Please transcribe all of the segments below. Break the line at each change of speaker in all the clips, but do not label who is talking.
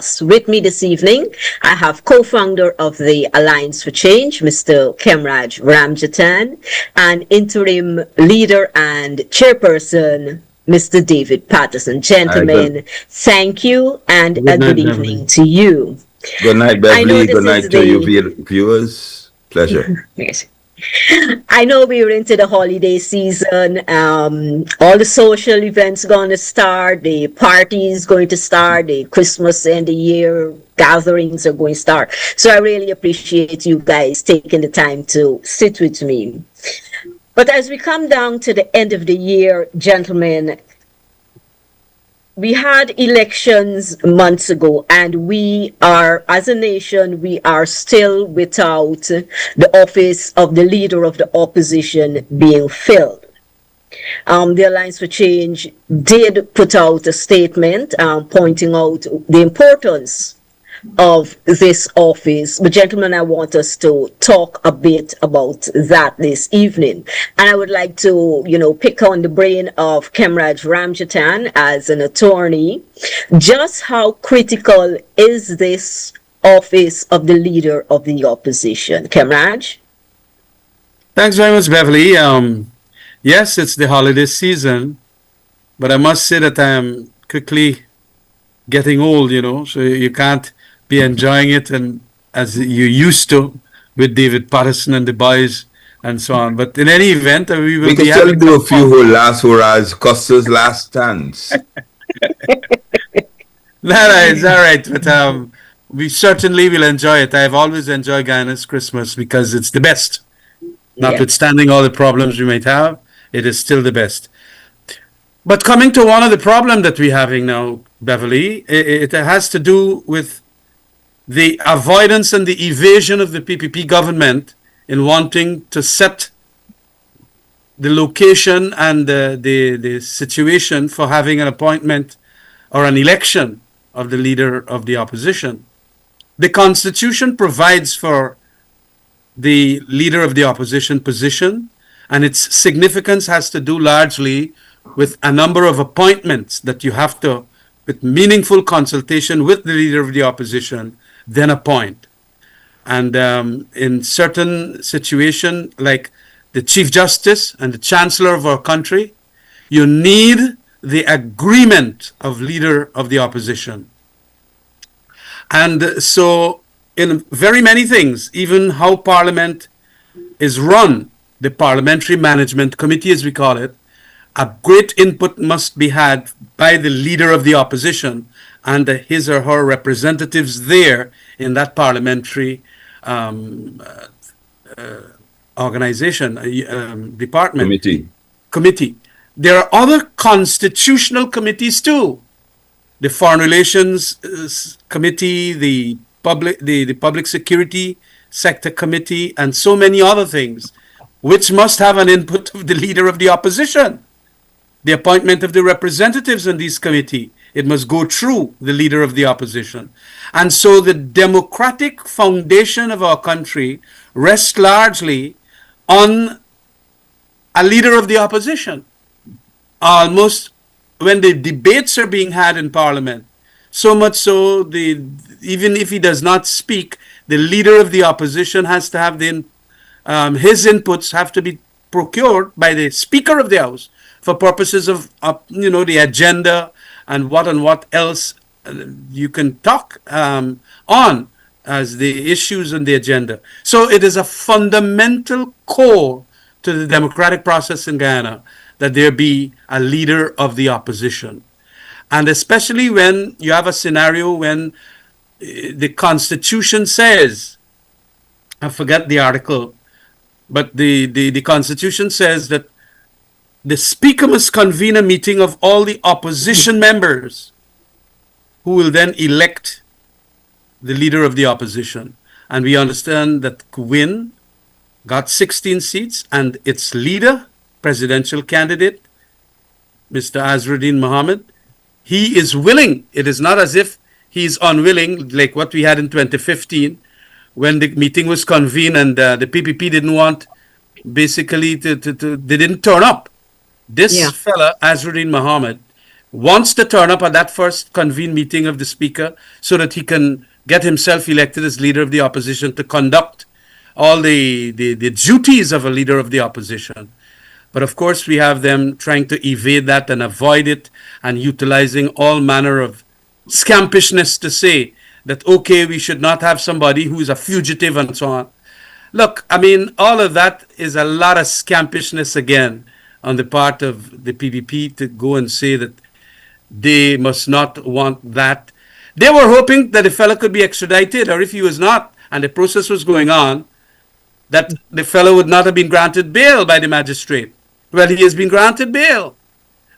podcast. With me this evening, I have co-founder of the Alliance for Change, Mr. Kemraj Ramjatan, and interim leader and chairperson, Mr. David Patterson. Gentlemen, thank you and a good evening to you.
Good night, Beverly. Good night to you, viewers. Pleasure.
Yes. I know we're into the holiday season. All the social events going to start. The parties going to start. The Christmas and the year gatherings are going to start. So I really appreciate you guys taking the time to sit with me. But as we come down to the end of the year, gentlemen, we had elections months ago, and we are, as a nation, we are still without the office of the leader of the opposition being filled. The Alliance for Change did put out a statement pointing out the importance of this office. But gentlemen, I want us to talk a bit about that this evening. And I would like to, pick on the brain of Kemraj Ramjatan as an attorney. Just how critical is this office of the leader of the opposition? Kemraj?
Thanks very much, Beverly. Yes, it's the holiday season, but I must say that I'm quickly getting old, so you can't be enjoying it and as you used to with David Patterson and the boys and so on. But in any event, we will
can still do a few hurrahs, Costa's last dance.
It's all right. But we certainly will enjoy it. I've always enjoyed Guyana's Christmas because it's the best. Notwithstanding all the problems we might have, it is still the best. But coming to one of the problems that we're having now, Beverly, it has to do with the avoidance and the evasion of the PPP government in wanting to set the location and the situation for having an appointment or an election of the leader of the opposition. The Constitution provides for the leader of the opposition position, and its significance has to do largely with a number of appointments that you have to, with meaningful consultation with the leader of the opposition, then appoint. And in certain situations, like the Chief Justice and the Chancellor of our country, you need the agreement of leader of the opposition. And so in very many things, even how Parliament is run, the Parliamentary Management Committee, as we call it, a great input must be had by the leader of the opposition and his or her representatives there in that parliamentary organization, department. Committee. There are other constitutional committees too. The Foreign Relations Committee, the Public Security Sector Committee, and so many other things, which must have an input of the leader of the opposition. The appointment of the representatives in this committee, it must go through the leader of the opposition. And so the democratic foundation of our country rests largely on a leader of the opposition. Almost when the debates are being had in Parliament, so much so, even if he does not speak, the leader of the opposition has to have his inputs have to be procured by the Speaker of the House for purposes of the agenda and what else you can talk on as the issues on the agenda. So it is a fundamental core to the democratic process in Guyana that there be a leader of the opposition. And especially when you have a scenario when the Constitution says, I forget the article, but the Constitution says that the Speaker must convene a meeting of all the opposition members who will then elect the leader of the opposition. And we understand that Kuwin got 16 seats and its leader, presidential candidate, Mr. Azruddin Mohammed, he is willing. It is not as if he is unwilling, like what we had in 2015 when the meeting was convened and the PPP didn't want, basically, they didn't turn up. This fella, Azruddin Mohammed, wants to turn up at that first convened meeting of the Speaker so that he can get himself elected as leader of the opposition to conduct all the duties of a leader of the opposition. But of course, we have them trying to evade that and avoid it and utilizing all manner of scampishness to say that, okay, we should not have somebody who is a fugitive and so on. Look, I mean, all of that is a lot of scampishness again on the part of the PPP to go and say that they must not want that. They were hoping that the fellow could be extradited, or if he was not, and the process was going on, that the fellow would not have been granted bail by the magistrate. Well, he has been granted bail.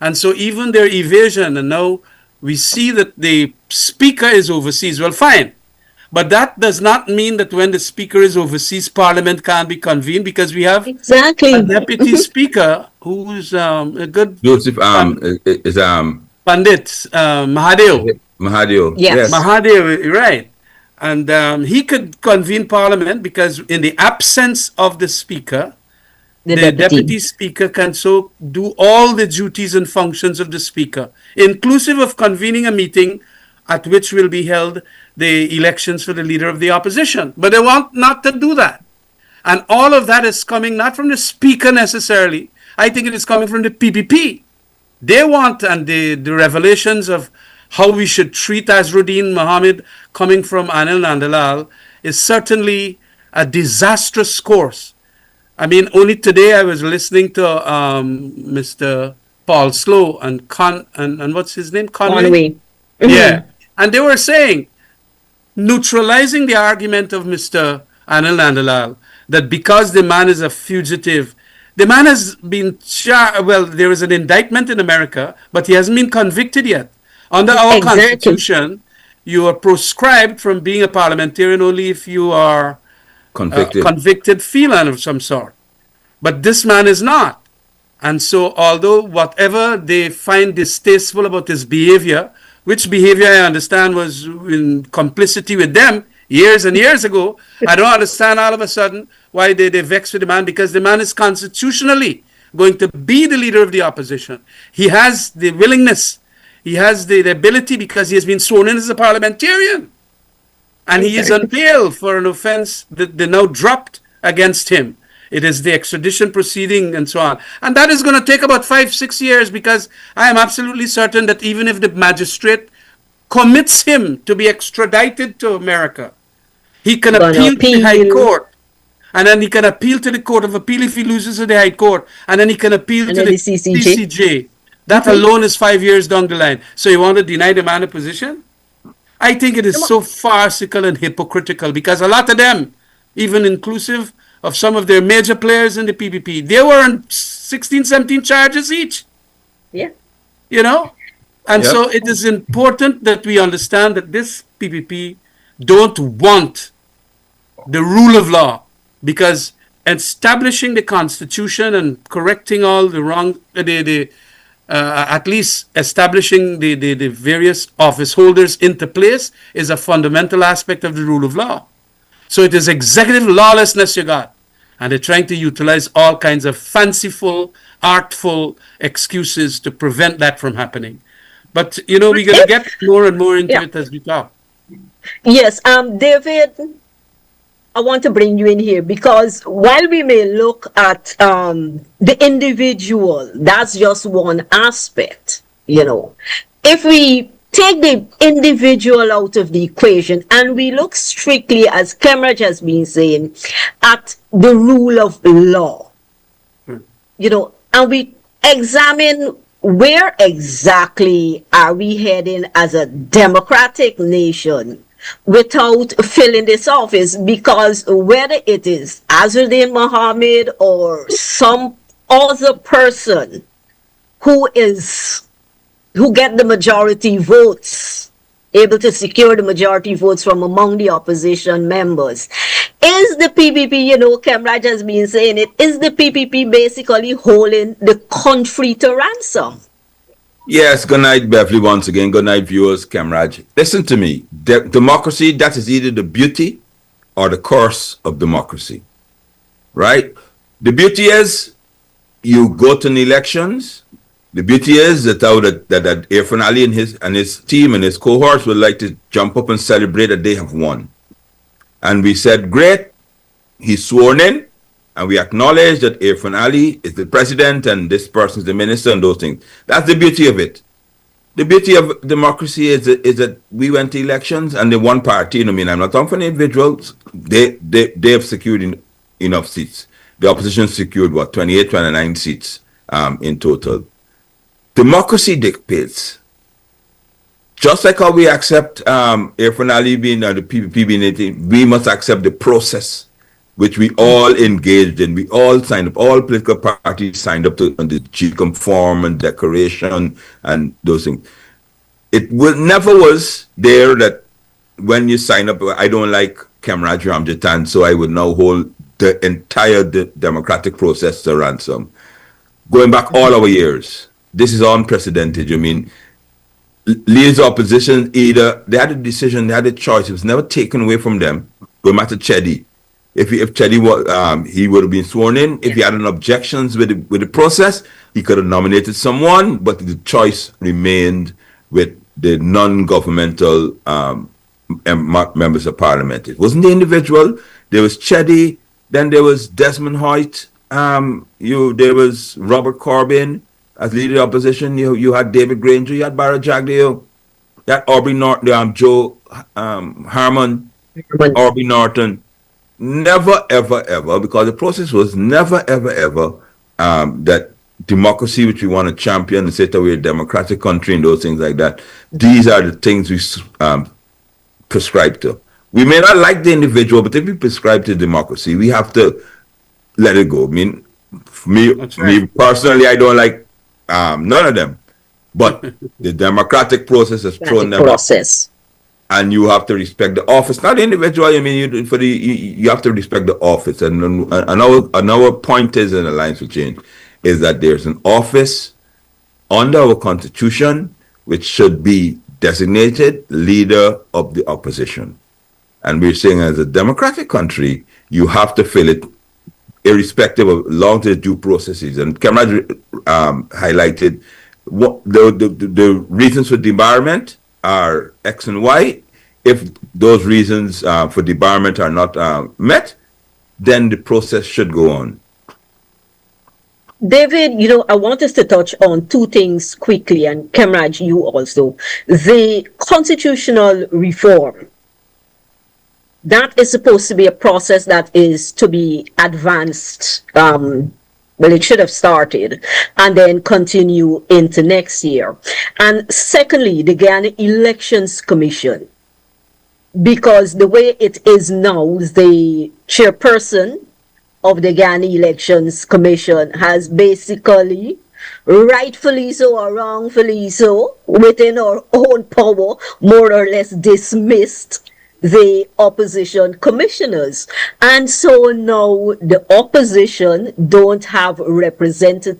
And so even their evasion, and now we see that the Speaker is overseas. Well, fine. But that does not mean that when the Speaker is overseas, Parliament can't be convened, because we have a Deputy Speaker who's a good
Joseph
Pandit, Mahathir.
Mahathir.
Yes.
Mahathir, right. And he could convene Parliament, because in the absence of the Speaker, the Deputy Speaker can so do all the duties and functions of the Speaker, inclusive of convening a meeting at which will be held the elections for the leader of the opposition. But they want not to do that. And all of that is coming not from the Speaker necessarily. I think it is coming from the PPP. They want, and the revelations of how we should treat Azruddin Mohammed coming from Anil Nandalal is certainly a disastrous course. I mean, only today I was listening to Mr. Paul Slow and what's his name? Conway. Yeah. And they were saying, neutralizing the argument of Mr. Anil Nandalal, that because the man is a fugitive, the man has been well, there is an indictment in America, but he hasn't been convicted yet. Under our Constitution, you are proscribed from being a parliamentarian only if you are convicted felon of some sort. But this man is not. And so although whatever they find distasteful about his behavior, which behavior I understand was in complicity with them years and years ago, I don't understand all of a sudden why they vex with the man, because the man is constitutionally going to be the leader of the opposition. He has the willingness, he has the ability, because he has been sworn in as a parliamentarian. And he is on bail for an offense that they now dropped against him. It is the extradition proceeding and so on. And that is going to take about 5-6 years, because I am absolutely certain that even if the magistrate commits him to be extradited to America, he can appeal to the High Court. And then he can appeal to the Court of Appeal if he loses to the High Court. And then he can appeal to the CCJ. That alone is 5 years down the line. So you want to deny the man a position? I think it is so farcical and hypocritical, because a lot of them, even inclusive of some of their major players in the PPP, they were on 16, 17 charges each.
Yeah.
You know? And so it is important that we understand that this PPP don't want the rule of law, because establishing the Constitution and correcting all the wrong, at least establishing the various office holders into place is a fundamental aspect of the rule of law. So it is executive lawlessness you got. And they're trying to utilize all kinds of fanciful, artful excuses to prevent that from happening. But, you know, we're going to get more and more into it as we talk.
Yes, David, I want to bring you in here, because while we may look at the individual, that's just one aspect, you know. If we take the individual out of the equation and we look strictly, as Kemraj has been saying, at the rule of law, you know, and we examine where exactly are we heading as a democratic nation without filling this office, because whether it is Azruddin Mohammed or some other person who get the majority votes, able to secure the majority votes from among the opposition members, is the PPP, you know, Kemraj has been saying it, is the PPP basically holding the country to ransom?
Yes, good night, Beverly, once again. Good night, viewers, Kemraj. Listen to me. Democracy, that is either the beauty or the curse of democracy, right? The beauty is you go to the elections, The beauty is that that Irfan Ali and his team and his cohorts would like to jump up and celebrate that they have won. And we said, great, he's sworn in, and we acknowledge that Irfan Ali is the president and this person is the minister and those things. That's the beauty of it. The beauty of democracy is that we went to elections and the one party, I'm not talking for the individuals, they have secured enough seats. The opposition secured, 28, 29 seats in total. Democracy dictates. Just like how we accept Irfan Ali being the PPP being it, we must accept the process which we all engaged in. We all signed up, all political parties signed up to on the GCOM form and declaration and those things. It never was there that when you sign up, I don't like Kemraj Ramjatan, so I would now hold the entire democratic process to ransom. Going back all our years, this is unprecedented. Leaders of opposition, either they had a decision, they had a choice. It was never taken away from them. Going back to Chedi, if Chedi was, he would have been sworn in. If he had an objections with the process, he could have nominated someone, but the choice remained with the non-governmental members of parliament. It wasn't the individual. There was Chedi, then there was Desmond Hoyt. There was Robert Corbyn as leader of opposition. You had David Granger, you had Barra Jagdeo, you had Aubrey Norton, Joe Harmon, Aubrey Norton. Never, ever, ever, because the process was never, ever, ever that democracy, which we want to champion and say that we're a democratic country and those things like that. These are the things we prescribe to. We may not like the individual, but if we prescribe to democracy, we have to let it go. Me personally, I don't like none of them. But the democratic process has thrown them up. And you have to respect the office, not the individual. You have to respect the office. And another point is in Alliance for Change is that there's an office under our constitution which should be designated leader of the opposition. And we're saying as a democratic country, you have to fill it irrespective of long to the due processes. And Kemraj highlighted what the reasons for debarment are X and Y. If those reasons for debarment are not met, then the process should go on.
David, I want us to touch on two things quickly, and Kemraj, you also. The constitutional reform. That is supposed to be a process that is to be advanced. Well, it should have started and then continue into next year. And secondly, the Guyana Elections Commission, because the way it is now, the chairperson of the Guyana Elections Commission has basically, rightfully so or wrongfully so, within our own power, more or less dismissed the opposition commissioners. And so now the opposition don't have representation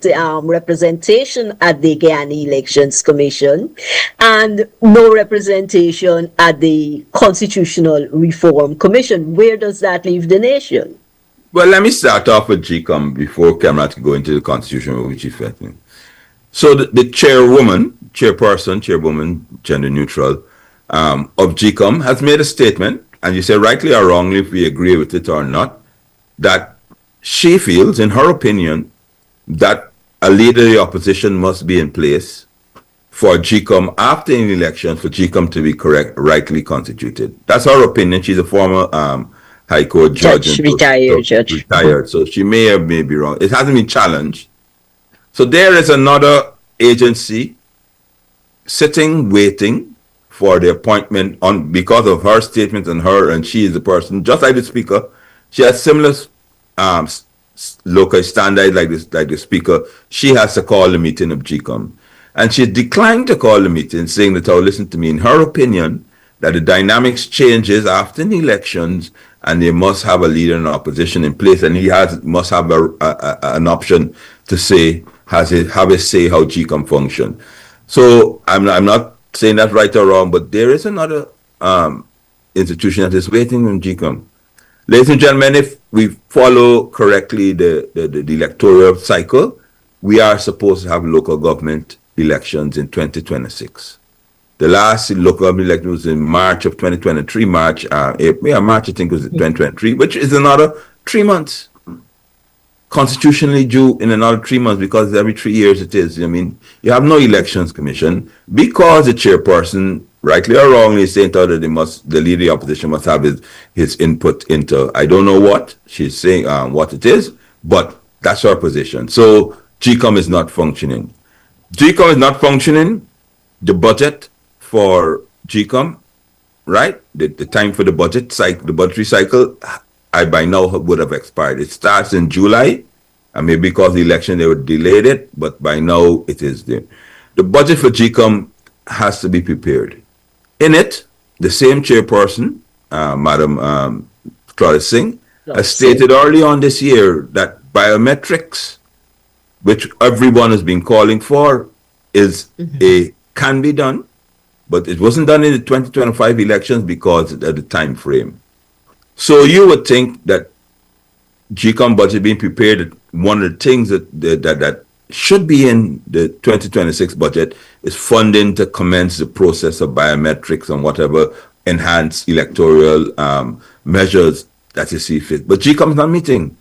at the Guyana Elections Commission and no representation at the Constitutional Reform Commission. Where does that leave the nation?
Well, let me start off with GCOM before Kemraj can go into the Constitution, which is affecting. So the chairwoman, gender neutral, of GCOM has made a statement, and you say rightly or wrongly, if we agree with it or not, that she feels, in her opinion, that a leader of the opposition must be in place for GCOM after an election for GCOM to be rightly constituted. That's her opinion. She's a former High Court judge. Retired. So she may be wrong. It hasn't been challenged. So there is another agency sitting, waiting for the appointment because of her statement and she is the person, just like the speaker. She has similar local standards like the speaker. She has to call the meeting of GCOM. And she declined to call the meeting, saying that, listen to me, in her opinion, that the dynamics changes after the elections and they must have a leader in opposition in place, and he must have an option to have a say how GCOM function. So I'm not saying that's right or wrong, but there is another institution that is waiting on GCOM. Ladies and gentlemen, if we follow correctly the electoral cycle, we are supposed to have local government elections in 2026. The last local government election was in March of 2023, March I think was 2023, which is another 3 months. Constitutionally due in another 3 months, because every 3 years it is. I mean, you have no elections commission because the chairperson, rightly or wrongly, is saying that the leader of the opposition must have his input into, I don't know what she's saying, what it is, but that's her position. So GCOM is not functioning. GCOM is not functioning. The budget for GCOM, right? The time for the budget cycle, the budgetary cycle, I by now would have expired. It starts in July, and maybe because of the election they would delayed it, but by now it is there. The budget for GCOM has to be prepared. In it, the same chairperson, Madam Claudia Singh, has stated early on this year that biometrics, which everyone has been calling for, can be done, but it wasn't done in the 2025 elections because of the time frame. So you would think that GCOM budget being prepared, one of the things that should be in the 2026 budget is funding to commence the process of biometrics and whatever enhanced electoral measures that you see fit. But GCOM is not meeting.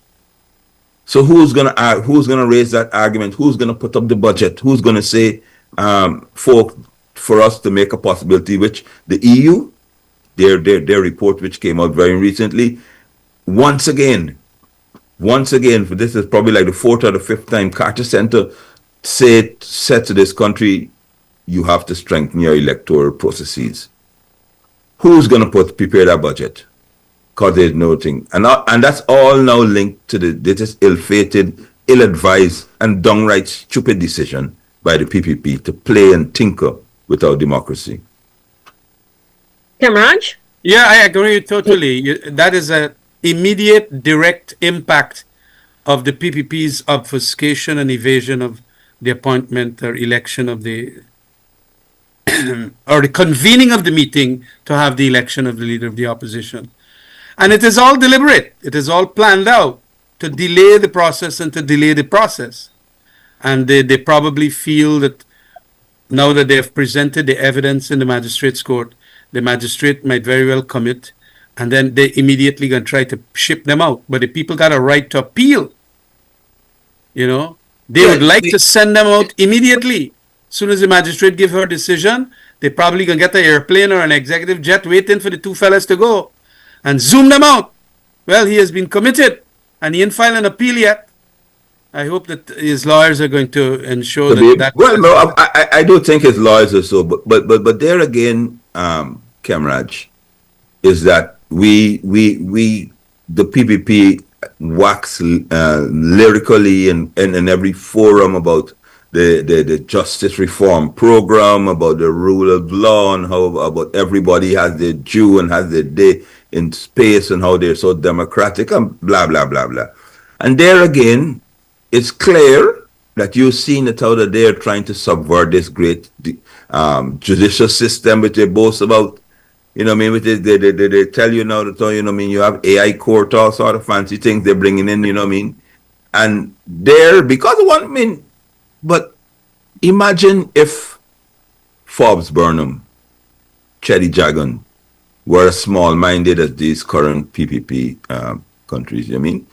So who's gonna raise that argument? Who's gonna put up the budget? Who's gonna say for us to make a possibility, which the EU, their report, which came out very recently, once again, for this is probably like the fourth or the fifth time Carter Center said to this country, you have to strengthen your electoral processes. Who's going to prepare that budget? Because there's no thing. And that's all now linked to this ill-fated, ill-advised, and downright stupid decision by the PPP to play and tinker with our democracy.
Kamraj?
Yeah, I agree totally. That is an immediate, direct impact of the PPP's obfuscation and evasion of the appointment or election of the or the convening of the meeting to have the election of the leader of the opposition. And it is all deliberate. It is all planned out to delay the process and to delay the process. And they probably feel that now that they have presented the evidence in the magistrate's court, the magistrate might very well commit, and then they immediately going to try to ship them out. But the people got a right to appeal. You know, they would like to send them out immediately. As soon as the magistrate give her decision, they probably going to get an airplane or an executive jet waiting for the two fellas to go and zoom them out. Well, he has been committed and he ain't filed an appeal yet. I hope that his lawyers are going to ensure that.
Well, no, I do think his lawyers are so, but there again, Kamraj, is that we the PPP wax lyrically in every forum about the justice reform program, about the rule of law, and how about everybody has their due and has their day in space and how they're so democratic and blah blah blah blah. And there again, it's clear that you've seen it how that they're trying to subvert this great judicial system, which they boast about. You know what I mean? They tell you now that, you know what I mean, you have AI court, all sort of fancy things they're bringing in, you know what I mean? And they're, because of one, I mean, but imagine if Forbes Burnham, Cheddi Jagan were as small-minded as these current PPP countries, you know what I mean?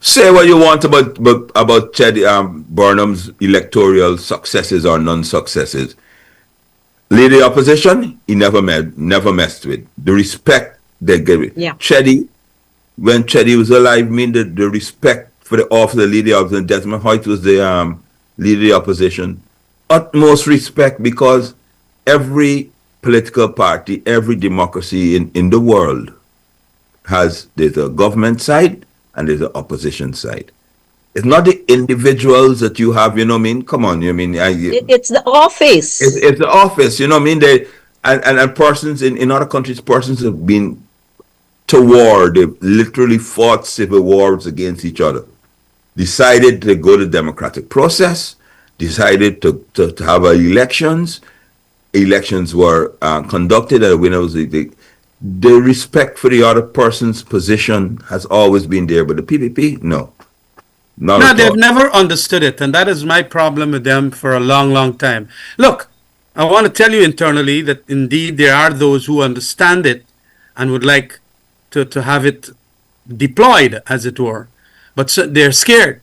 Say what you want about Cheddi Burnham's electoral successes or non-successes. Leader of the opposition, he never messed with. The respect they gave.
Yeah.
Cheddi, when Cheddi was alive, I mean the respect for the office of the leader of the Desmond Hoyt was the leader of the opposition. Utmost respect, because every political party, every democracy in the world there's a government side and there's an opposition side. It's not the individuals that you have, you know what I mean? Come on, you know what I mean?
It's the office.
It's the office, you know what I mean? And persons in other countries, persons have been to war. They've literally fought civil wars against each other. Decided to go to the democratic process, decided to have elections. Elections were conducted, and the winner was the respect for the other person's position has always been there. But the PPP, no. Not
No,
at
they've
all.
never understood it, and that is my problem with them for a long, long time. Look, I want to tell you internally that indeed there are those who understand it and would like to have it deployed, as it were, but so, they're scared.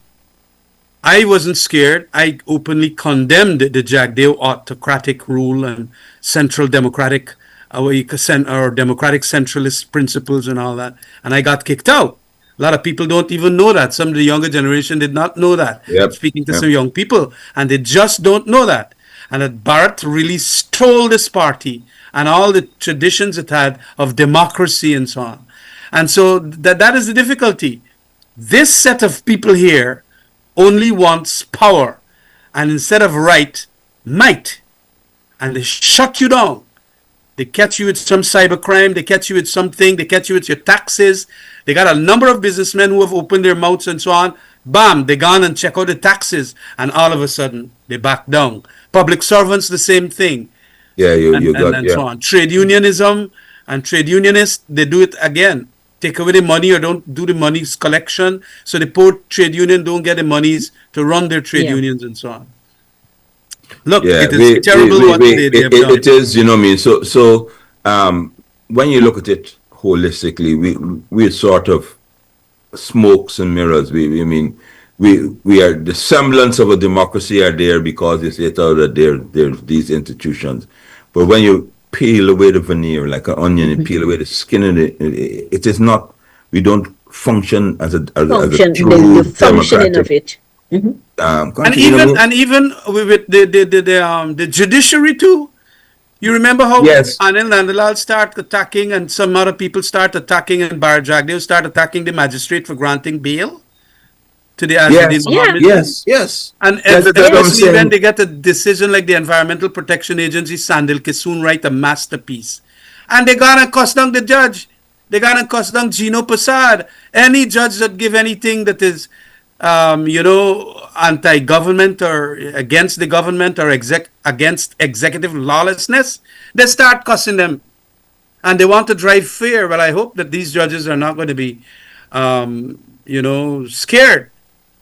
I wasn't scared. I openly condemned the Jagdeo autocratic rule and central democratic, or democratic centralist principles and all that, and I got kicked out. A lot of people don't even know that. Some of the younger generation did not know that.
Yep.
Speaking to
Yep.
some young people, and they just don't know that. And that Bharat really stole this party and all the traditions it had of democracy and so on. And so that is the difficulty. This set of people here only wants power, and instead of right, might. And they shut you down. They catch you with some cybercrime, they catch you with something, they catch you with your taxes. They got a number of businessmen who have opened their mouths and so on. Bam, they gone and check out the taxes, and all of a sudden they back down. Public servants, the same thing.
Yeah,
And so on. Trade unionism and trade unionists, they do it again. Take away the money or don't do the money's collection, so the poor trade union don't get the monies to run their trade unions and so on. Look, it is terrible what they have done.
It is, you know what I mean? So when you look at it holistically, we're sort of smokes and mirrors. We are, the semblance of a democracy are there because it's that there's these institutions. But when you peel away the veneer like an onion and peel away the skin of it is not, we don't function as a true
the functioning of it.
And even with the judiciary too. You remember how Anil Nandalal start attacking and some other people start attacking and Bharat Jagdeo start attacking the magistrate for granting bail to the Azadin Mohammed?
Yes.
And especially when they get a decision like the Environmental Protection Agency, Sandil Kisoon write a masterpiece. And they're gonna cuss down the judge. They're gonna cuss down Gino Prasad. Any judge that give anything that is anti-government or against the government or against executive lawlessness, they start cussing them. And they want to drive fear. But I hope that these judges are not going to be, scared.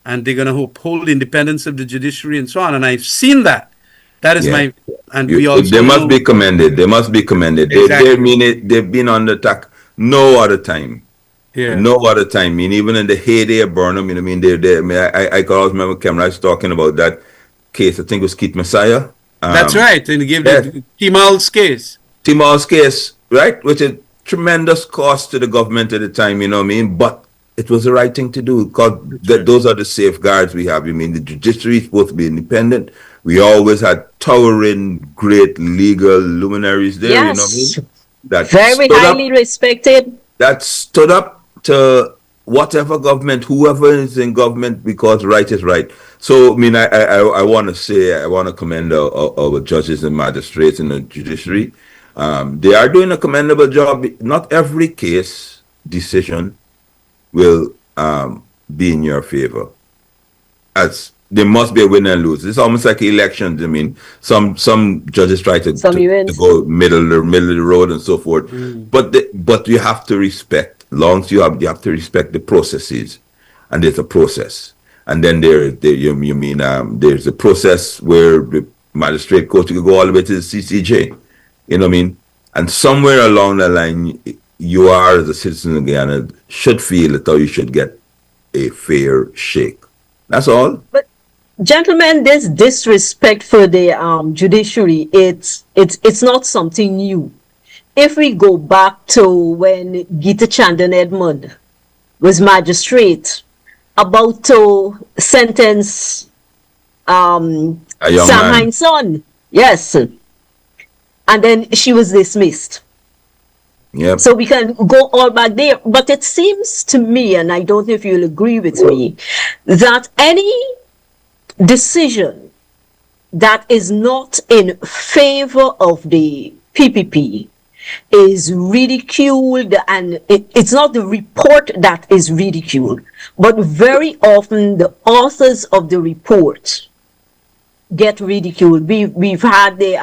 And they're going to uphold the independence of the judiciary and so on. And I've seen that. That is my... And we also
they must be commended. They must be commended.
Exactly.
They've been on the attack no other time.
Yeah.
No other time. I mean, even in the heyday of Burnham, I can always remember Cameron talking about that case. I think it was Keith Messiah.
That's right. And he gave the Timal's case.
Timal's case, right? Which is tremendous cost to the government at the time, you know what I mean? But it was the right thing to do because those are the safeguards we have. I mean, the judiciary is supposed to be independent. We always had towering, great legal luminaries there, you know what I mean? That
very highly respected.
That stood up to whatever government, whoever is in government, because right is right. So, I mean, I want to commend our judges and magistrates in the judiciary. They are doing a commendable job. Not every case decision will be in your favor. As there must be a win and lose. It's almost like elections. I mean, some judges try to go middle of the road and so forth. But you have to respect. Long as you have to respect the processes, and there's a process, and then there's a process where the magistrate court can go all the way to the CCJ, you know what I mean? And somewhere along the line, you are as a citizen of Guyana should feel that you should get a fair shake. That's all.
But gentlemen, this disrespect for the judiciary, it's not something new. If we go back to when Gita Chandan Edmund was magistrate, about to sentence Sam Hines' son, yes, and then she was dismissed.
Yep.
So we can go all back there, but it seems to me, and I don't know if you'll agree with me, that any decision that is not in favor of the PPP is ridiculed, and it's not the report that is ridiculed, but very often the authors of the report get ridiculed. We've had the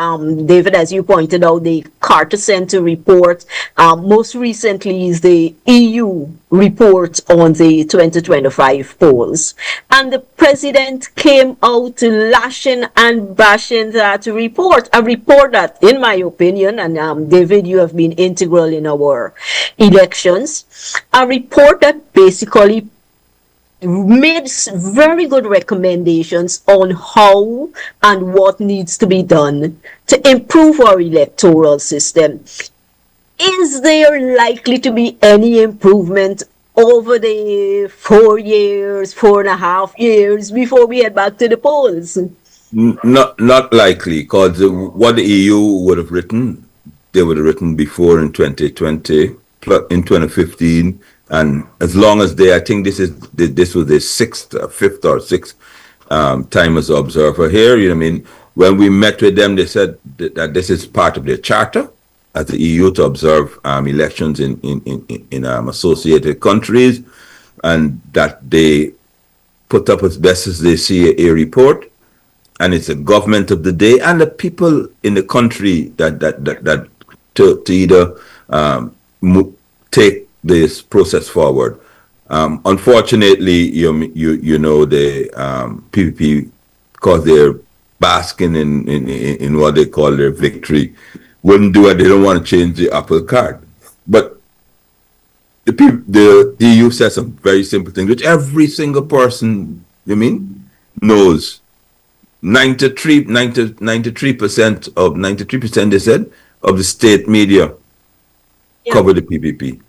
David, as you pointed out, the Carter Center report. Most recently is the EU report on the 2025 polls, and the president came out lashing and bashing that report. A report that, in my opinion, and David, you have been integral in our elections, a report that basically made very good recommendations on how and what needs to be done to improve our electoral system. Is there likely to be any improvement over the 4.5 years before we head back to the polls?
Not likely, because what the EU would have written, they would have written before in 2020, in 2015. And as long as I think this was the fifth or sixth time as observer here. You know what I mean? When we met with them, they said that this is part of their charter as the EU to observe elections in associated countries, and that they put up as best as they see a report, and it's a government of the day and the people in the country that to either take this process forward. Unfortunately, you know the PPP, because they're basking in what they call their victory, wouldn't do it. They don't want to change the apple cart. But the EU says some very simple things, which every single person, knows. 93% they said of the state media cover the PPP.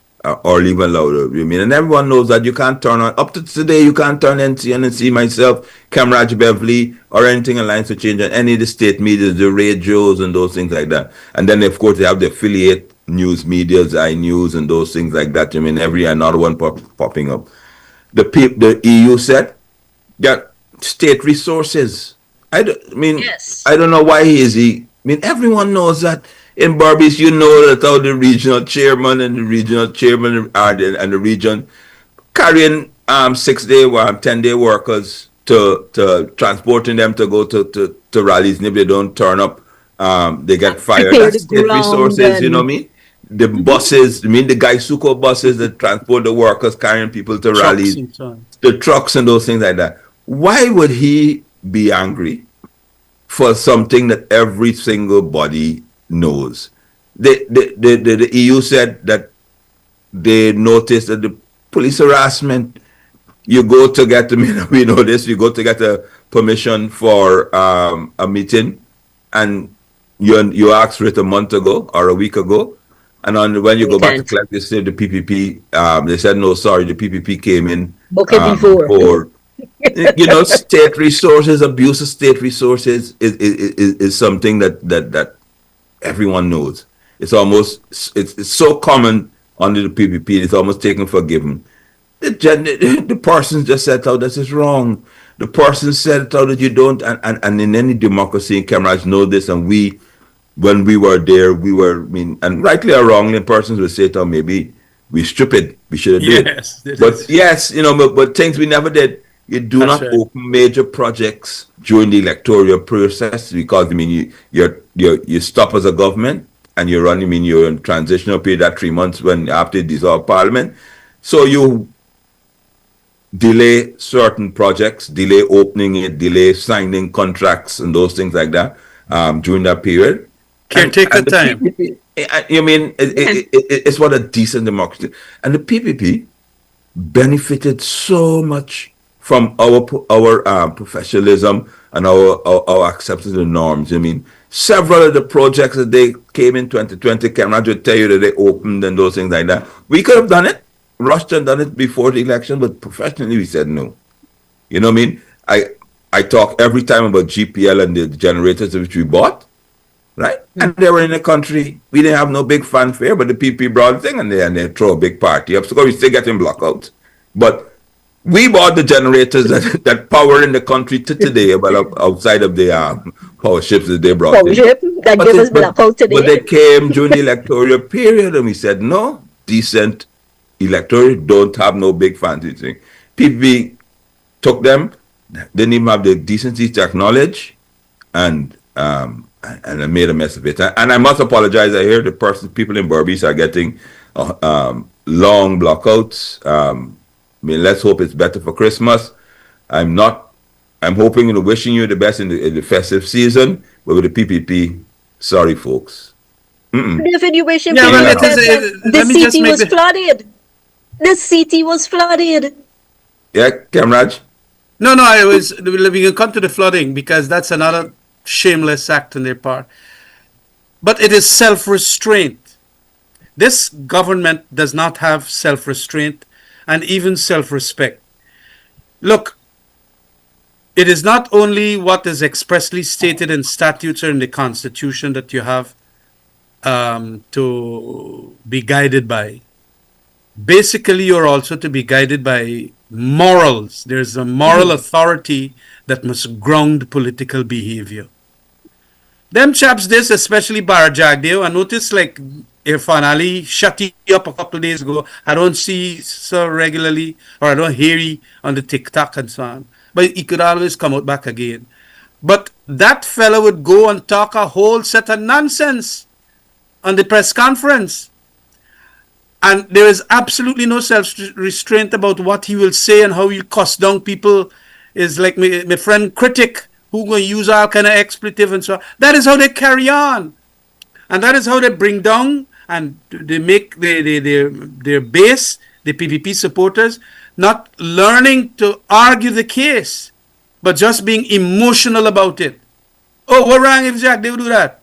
Or even louder, and everyone knows that you can't turn on, up to today, you can't turn NCN and see myself, Camraj Beverly, or anything alliance to change on any of the state media, the radios and those things like that. And then, of course, they have the affiliate news medias, iNews and those things like that. Every another one popping up. The EU said, state resources.
Yes.
I don't know why everyone knows that. In Barbados, you know that all the regional chairman and the regional chairman and the region carrying 6-day or 10-day workers to transporting them to go to rallies. And if they don't turn up, they get fired. That's state resources, you know what I mean? The buses, the Gaisuko buses that transport the workers carrying people to rallies, the trucks and those things like that. Why would he be angry for something that every single body knows? The EU said that they noticed that the police harassment, you go to get we know this, you go to get a permission for a meeting, and you asked for it a month ago or a week ago, and when you go back to collect, they said the PPP, they said no, sorry, the PPP came in before. State resources, abuse of state resources is something that everyone knows. It's so common under the PPP. It's almost taken for given. The person just said, "Oh, this is wrong." The person said, "Oh, that you don't." And in any democracy, cameras know this. And when we were there, and rightly or wrongly, persons will say, "Oh, maybe we're stupid. We should have did." But things we never did. You do not open major projects during the electoral process, because you stop as a government and you run. You're in transitional period that 3 months after you dissolve parliament, so you delay certain projects, delay opening it, delay signing contracts and those things like that during that period.
Can't take the time.
PPP, it's what a decent democracy, and the PPP benefited so much from our professionalism and our acceptance of the norms. Several of the projects that they came in 2020, Cameron would tell you that they opened and those things like that. We could have done it, rushed and done it before the election, but professionally we said no. You know what I mean? I talk every time about GPL and the generators which we bought, right? And they were in the country. We didn't have no big fanfare, but the PP brought thing and they throw a big party up. So we still getting blackouts. But we bought the generators that power in the country to today, outside of the power ships that they brought in.
That gave us blackout today.
But they came during the electoral period, and we said, no, decent electoral, don't have no big fancy thing. PPP took them, didn't even have the decency to acknowledge, and I made a mess of it. And I must apologize. I hear people in Berbice are getting long blockouts. Let's hope it's better for Christmas. I'm hoping and wishing you the best in the festive season, but with the PPP, sorry, folks.
David, you wish him
Yeah, well,
the city was flooded. The city was flooded.
Yeah, Kamraj?
No, we can come to the flooding because that's another shameless act on their part. But it is self-restraint. This government does not have self-restraint and even self-respect. Look, it is not only what is expressly stated in statutes or in the Constitution that you have to be guided by. Basically, you're also to be guided by morals. There's a moral authority that must ground political behavior. Them chaps, this, especially Bara Jagdeo, I noticed like Irfan Ali shut you up a couple of days ago. I don't see so regularly, or I don't hear you on the TikTok and so on. But he could always come out back again. But that fellow would go and talk a whole set of nonsense on the press conference. And there is absolutely no self-restraint about what he will say and how he cuss down people. Is like my friend Critic, who going to use all kind of expletive and so on. That is how they carry on. And that is how they bring down and they make their base, the PPP supporters, not learning to argue the case, but just being emotional about it. Oh, what wrong if Jack, they would do that?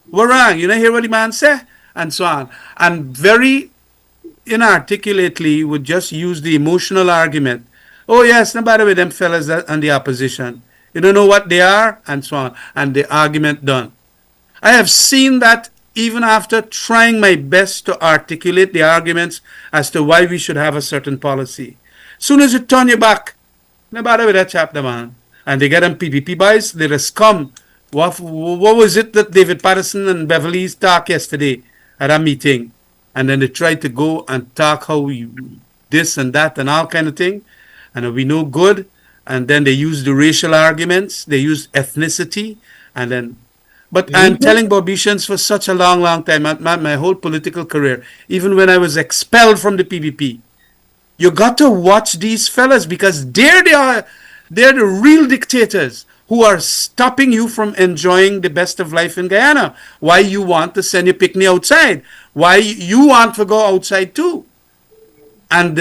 What wrong? You don't hear what the man say? And so on. And very inarticulately would just use the emotional argument. Oh yes, no matter with them fellas and the opposition. You don't know what they are, and so on. And the argument done. I have seen that even after trying my best to articulate the arguments as to why we should have a certain policy. Soon as you turn your back, no matter with that chapter, man. And they get them PPP buys, they just come. What was it that David Patterson and Beverly's talked yesterday at a meeting? And then they try to go and talk how we this and that and all kind of thing. And we no good. And then they use the racial arguments. They use ethnicity. And then, but I'm telling Bobitians for such a long, long time, my whole political career, even when I was expelled from the PPP, you got to watch these fellas because they're the real dictators who are stopping you from enjoying the best of life in Guyana. Why you want to send your picnic outside? Why you want to go outside too? And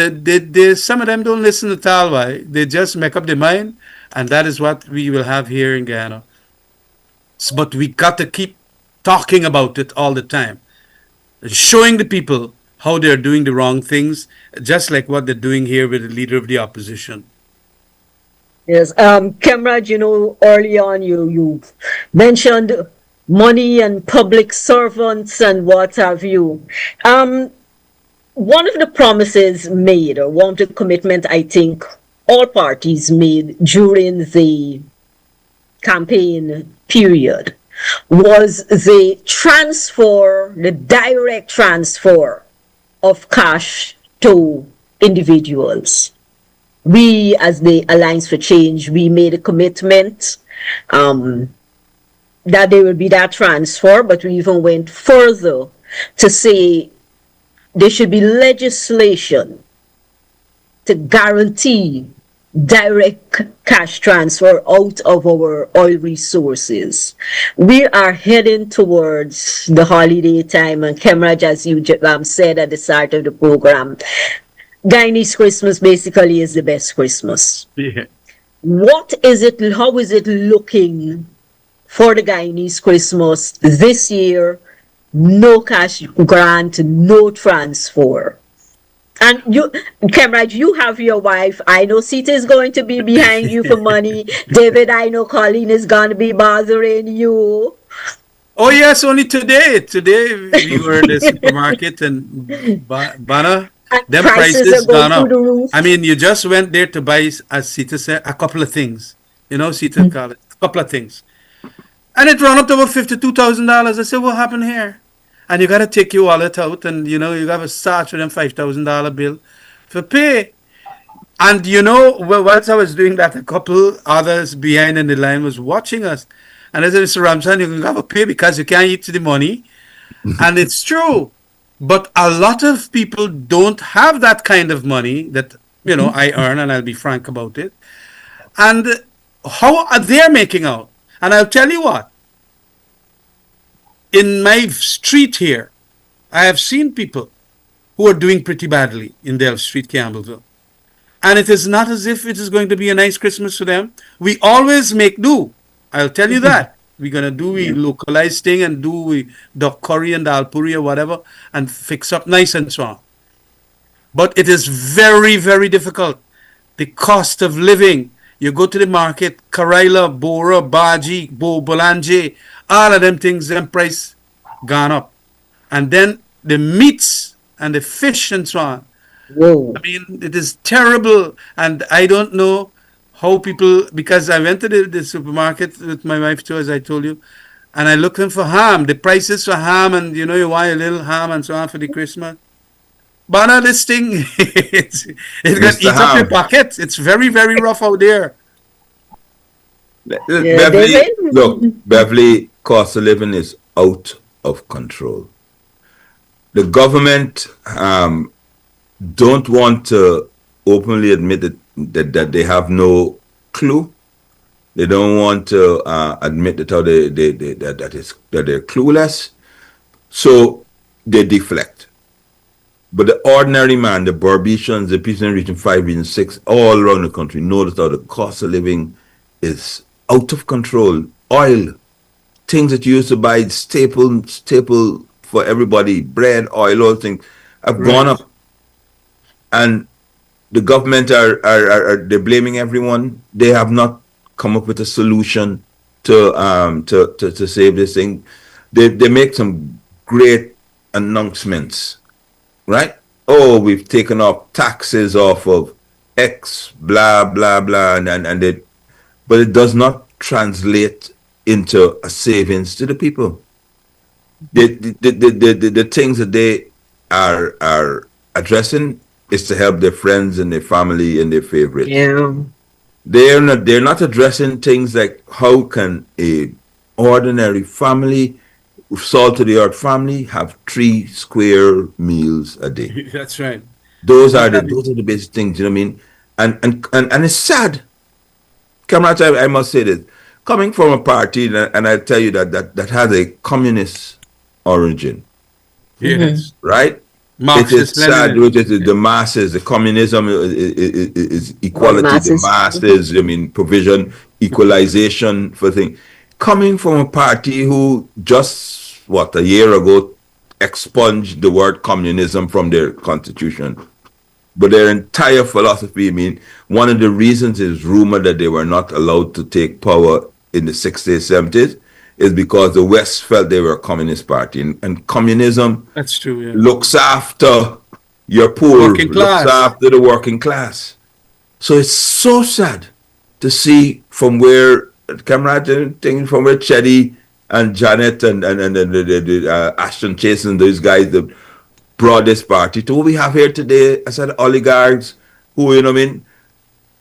some of them don't listen at all. Why? They just make up their mind, and that is what we will have here in Guyana. But we got to keep talking about it all the time, showing the people how they're doing the wrong things, just like what they're doing here with the leader of the opposition.
Yes, Kamraj, early on you mentioned money and public servants and what have you. One of the promises made, or one of the commitment I think all parties made during the campaign period was the direct transfer of cash to individuals. We, as the Alliance for Change, we made a commitment that there will be that transfer, but we even went further to say there should be legislation to guarantee direct cash transfer out of our oil resources. We are heading towards the holiday time, and Kamraj, as you said at the start of the program, Guyanese Christmas basically is the best Christmas.
Yeah.
How is it looking for the Guyanese Christmas this year? No cash grant, no transfer. And you, Kamraj, you have your wife. I know Sita is going to be behind you for money. David, I know Colleen is going to be bothering you.
Oh yes, only today. Today we were in the supermarket and Bana. Them prices gone up. I mean, you just went there to buy, as Sita said, a couple of things. Sita called it a couple of things, and it ran up to about $52,000. I said, "What happened here?" And you got to take your wallet out, and you got to start with them $5,000 bill for pay. And whilst I was doing that, a couple others behind in the line was watching us, And I said, Mr. Ramzan, you're going to have to pay because you can't eat the money. And it's true. But a lot of people don't have that kind of money that, I earn, and I'll be frank about it. And how are they making out? And I'll tell you what. In my street here, I have seen people who are doing pretty badly in Delft Street, Campbellville. And it is not as if it is going to be a nice Christmas for them. We always make do. I'll tell you that. We're going to do a localized thing and do a duck curry and dal puri or whatever and fix up nice and so on. But it is very, very difficult. The cost of living. You go to the market, Karaila, Bora, Baji, Bolanje, all of them things, them price gone up. And then the meats and the fish and so on.
Whoa.
I mean, it is terrible. And I don't know how people, because I went to the supermarket with my wife too, as I told you, and I looking for ham. The prices for ham, and you want a little ham and so on for the Christmas. But now this thing, it's going to eat up your pocket. It's very, very rough out there.
Beverly, look, Beverly, cost of living is out of control. The government don't want to openly admit that they have no clue. They don't want to admit that they're clueless. So they deflect. But the ordinary man, the Barbicians, the people in Region 5, Region 6, all around the country know that the cost of living is out of control. Oil, things that you used to buy, staple for everybody, bread, oil, all things, have gone up. And the government they're blaming everyone. They have not come up with a solution to save this thing. They make some great announcements, right? Oh, we've taken off taxes off of X, blah blah blah, but it does not translate into a savings to the people. The things that they are addressing is to help their friends and their family and their favorites.
Yeah.
They're not addressing things like how can a ordinary family, salt of the earth family, have 3 square meals a day.
That's right.
Those are the basic things, you know what I mean? And it's sad. Comrades, I must say this. Coming from a party, and I tell you that has a communist origin.
Yes.
Right?
Marxist,
it is sad, the masses, the communism is equality, the masses, provision, equalization for things. Coming from a party who just, a year ago, expunged the word communism from their constitution. But their entire philosophy, one of the reasons is rumored that they were not allowed to take power in the 60s, 70s, is because the West felt they were a communist party. And communism
That's true, yeah.
looks after your poor,
working class.
Looks after the working class. So it's so sad to see from where, comrade, things from where Chetty and Janet and Ashton Chase and those guys that brought this party to what we have here today. I said oligarchs who,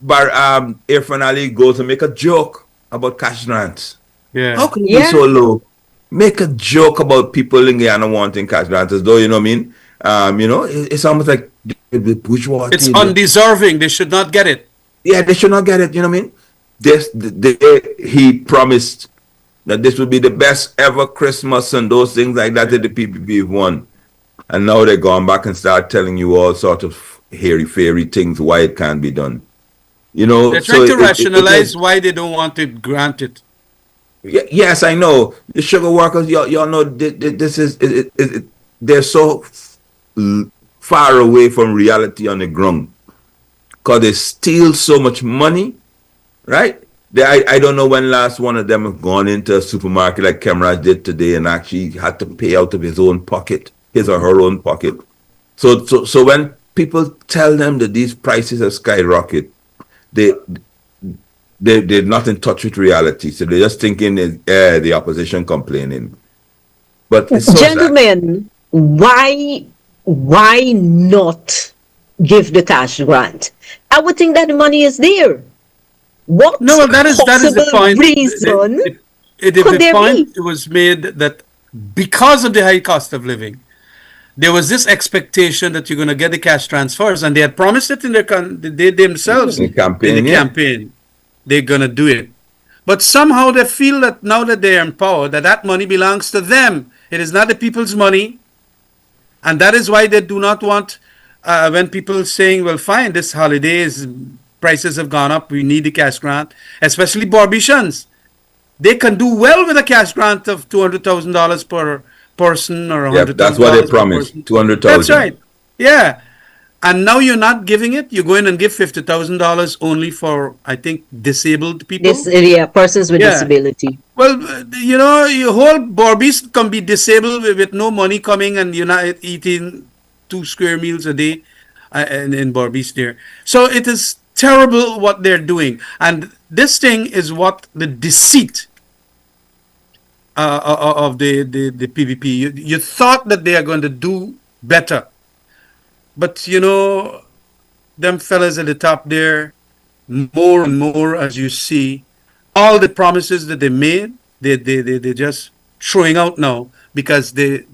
Irfan Ali goes to make a joke about cash grants.
Yeah.
How can you be so low? Make a joke about people in Guyana wanting cash grants as though, it's almost like the bourgeois.
It's undeserving. They should not get it.
Yeah, they should not get it, you know what I mean? He promised that this would be the best ever Christmas and those things like that the PPP won. And now they're going back and start telling you all sort of hairy-fairy things why it can't be done.
They're trying to rationalize why they don't want it granted.
Yes, I know. The sugar workers, y'all know this is they're so far away from reality on the ground because they steal so much money, right? I don't know when last one of them have gone into a supermarket like Kemraj did today and actually had to pay out of his own pocket, his or her own pocket. So when people tell them that these prices have skyrocketed, they're not in touch with reality. So they're just thinking the opposition complaining. But it's so
gentlemen, why not give the cash grant? I would think that the money is there. What
that is the point.
Reason Could
the
there
point
be?
was made that because of the high cost of living, there was this expectation that you're going to get the cash transfers, and they had promised it in they themselves
In
in the
campaign, yeah.
campaign. They're going to do it. But somehow they feel that now that they're in power, that money belongs to them. It is not the people's money. And that is why they do not want, when people saying, well, fine, this holiday is, prices have gone up, we need the cash grant, especially Barbicians. They can do well with a cash grant of $200,000 per person or
Yeah,
$100,000
that's what they
per
promised.
person.
200,000.
That's right. Yeah. And now you're not giving it. You go in and give $50,000 only for, I think, disabled people.
This yeah, persons with
Yeah.
disability.
Well, you know, your whole Barbies can be disabled with no money coming, and you're not eating 2 square meals a day in Barbies there. So it is terrible what they're doing. And this thing is what the deceit of the PVP. You thought that they are going to do better. But, you know, them fellas at the top there, more and more as you see, all the promises that they made, they're just throwing out now because they're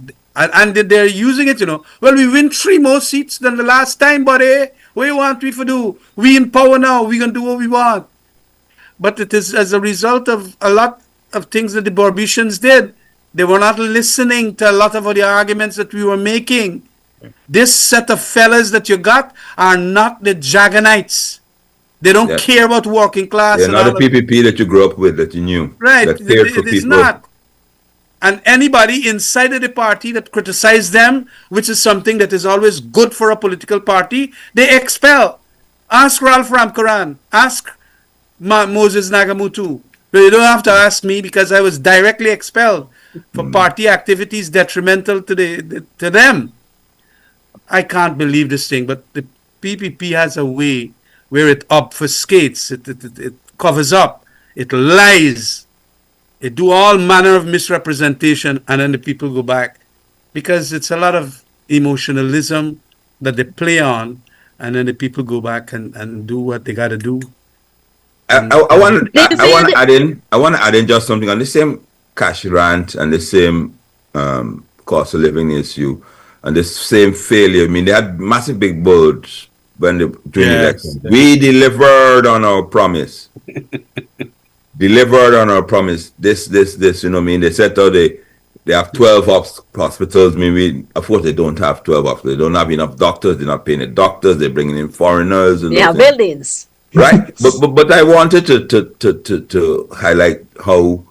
using it, you know. Well, we win 3 more seats than the last time, buddy. What you want we to do? We in power now. We can do what we want. But it is as a result of a lot of things that the Barbicians did. They were not listening to a lot of the arguments that we were making. This set of fellas that you got are not the Jaganites. They don't care about working class.
They're not the PPP that you grew up with, that you knew.
Right.
That cared for
It is
people.
not. And anybody inside of the party that criticizes them, which is something that is always good for a political party, they expel. Ask Ralph Ramkaran. Ask Moses Nagamutu. But you don't have to ask me because I was directly expelled for party activities detrimental to them. I can't believe this thing, but the PPP has a way where it obfuscates, it covers up, it lies, it do all manner of misrepresentation, and then the people go back because it's a lot of emotionalism that they play on, and then the people go back and do what they got to do.
I want to add in just something on the same cash rant and the same cost of living issue and the same failure. I mean, they had massive big boards during the election. We delivered on our promise. Delivered on our promise. This, you know what I mean? They said how they have 12 hospitals. I mean, of course, they don't have 12 hospitals. They don't have enough doctors. They're not paying the doctors. They're bringing in foreigners. And
buildings.
Right. But I wanted to highlight how